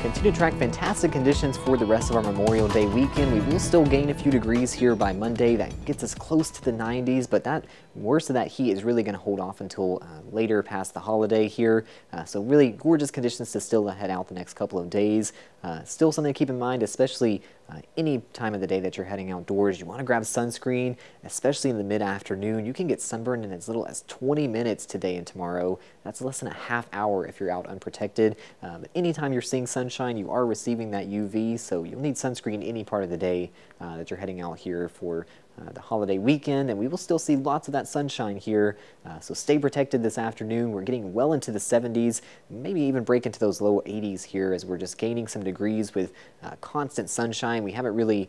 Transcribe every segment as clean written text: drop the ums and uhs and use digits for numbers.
Continue to track fantastic conditions for the rest of our Memorial Day weekend. We will still gain a few degrees here by Monday. That gets us close to the 90s, but that worst of that heat is really going to hold off until later past the holiday here. So really gorgeous conditions to still head out the next couple of days. Still something to keep in mind, especially any time of the day that you're heading outdoors. You want to grab sunscreen, especially in the mid-afternoon. You can get sunburned in as little as 20 minutes today and tomorrow. That's less than a half hour if you're out unprotected. But anytime you're seeing sunshine, you are receiving that UV, so you'll need sunscreen any part of the day that you're heading out here for the holiday weekend, and we will still see lots of that sunshine here, so stay protected this afternoon. We're getting well into the 70s, maybe even break into those low 80s here as we're just gaining some degrees with constant sunshine. We haven't really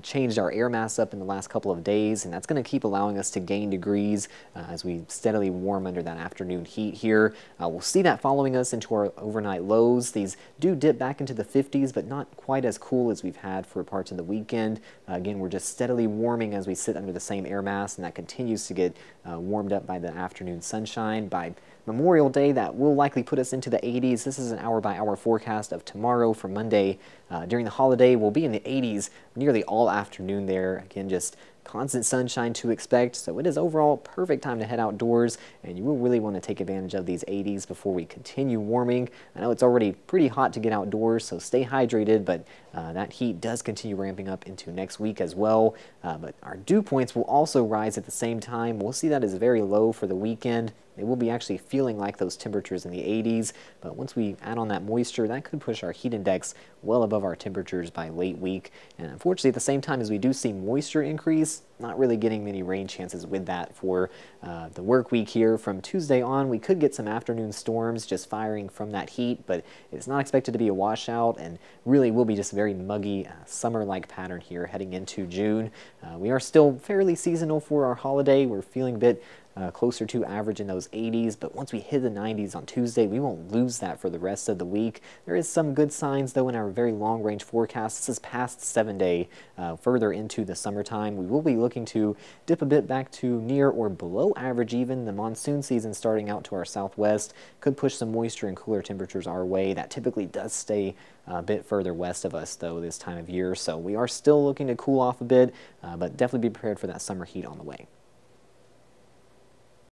changed our air mass up in the last couple of days, and that's going to keep allowing us to gain degrees as we steadily warm under that afternoon heat here. We'll see that following us into our overnight lows. These do dip back into the 50s, but not quite as cool as we've had for parts of the weekend. Again, we're just steadily warming as we sit under the same air mass, and that continues to get warmed up by the afternoon sunshine. By Memorial Day, that will likely put us into the 80s. This is an hour-by-hour forecast of tomorrow for Monday. During the holiday, we'll be in the 80s nearly all afternoon there. Again, just constant sunshine to expect, so it is overall perfect time to head outdoors, and you will really want to take advantage of these 80s before we continue warming. I know it's already pretty hot to get outdoors, so stay hydrated, but that heat does continue ramping up into next week as well. But our dew points will also rise at the same time. We'll see that as very low for the weekend. It will be actually feeling like those temperatures in the 80s, but once we add on that moisture, that could push our heat index well above our temperatures by late week. And unfortunately, at the same time as we do see moisture increase, not really getting many rain chances with that for the work week here. From Tuesday on, we could get some afternoon storms just firing from that heat, but it's not expected to be a washout, and really will be just a very muggy summer-like pattern here heading into June. We are still fairly seasonal for our holiday. We're feeling a bit closer to average in those 80s, but once we hit the 90s on Tuesday, we won't lose that for the rest of the week. There is some good signs, though, in our very long-range forecast. This is past 7-day, further into the summertime. We will be looking to dip a bit back to near or below average even. The monsoon season starting out to our southwest could push some moisture and cooler temperatures our way. That typically does stay a bit further west of us, though, this time of year, so we are still looking to cool off a bit, but definitely be prepared for that summer heat on the way.